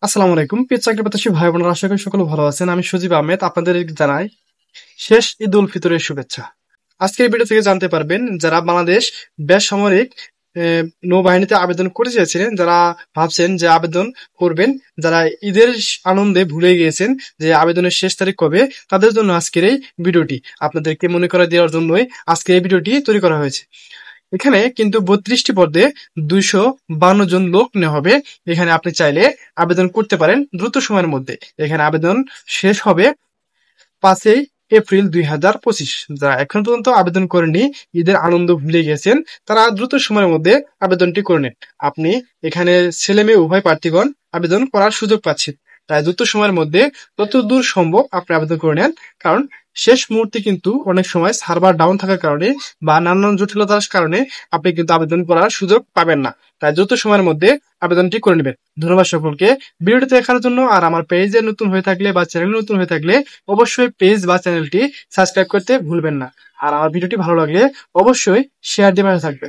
আসসালামু আলাইকুম প্রিয় চাকরি প্রত্যাশী ভাই বোনেরা, আশা করি সকলে ভালো আছেন। আমি সজীব আহমেদ আপনাদের জানাই শেষ ঈদ উল ফিতরের শুভেচ্ছা। আজকের ভিডিও থেকে জানতে পারবেন যারা বাংলাদেশ বেসামরিক নৌবাহিনীতে আবেদন করতে চেয়েছিলেন, যারা ভাবছেন যে আবেদন করবেন, যারা ঈদের আনন্দে ভুলে গিয়েছেন যে আবেদনের শেষ তারিখ কবে, তাদের জন্য আজকের এই ভিডিওটি। আপনাদেরকে মনে করা দেওয়ার জন্যই আজকে এই ভিডিওটি তৈরি করা হয়েছে। এখানে কিন্তু 32টি পদে 252 জন লোক নেওয়া হবে। এখানে আপনি চাইলে আবেদন করতে পারেন দ্রুত সময়ের মধ্যে। এখানে আবেদন শেষ হবে 5ই এপ্রিল 2025। যারা এখন পর্যন্ত আবেদন করেনি, ঈদের আনন্দ ভুলে গেছেন, তারা দ্রুত সময়ের মধ্যে আবেদনটি করে নেন। আপনি এখানে ছেলে মেয়ে উভয় প্রার্থীগণ আবেদন করার সুযোগ পাচ্ছেন। তাই দ্রুত সময়ের মধ্যে যতদূর সম্ভব আপনি আবেদন করে নেন, কারণ শেষ মুহূর্তে কিন্তু অনেক সময় সার্ভার ডাউন থাকার কারণে বা নানান জটিলতার কারণে আপনি কিন্তু আবেদন করার সুযোগ পাবেন না। তাই দ্রুত সময়ের মধ্যে আবেদনটি করে নেবেন। ধন্যবাদ সকলকে ভিডিওটি দেখার জন্য। আর আমার পেজে নতুন হয়ে থাকলে বা চ্যানেলে নতুন হয়ে থাকলে অবশ্যই পেজ বা চ্যানেলটি সাবস্ক্রাইব করতে ভুলবেন না। আর আমার ভিডিওটি ভালো লাগলে অবশ্যই শেয়ার দিয়ে পাশে থাকবে।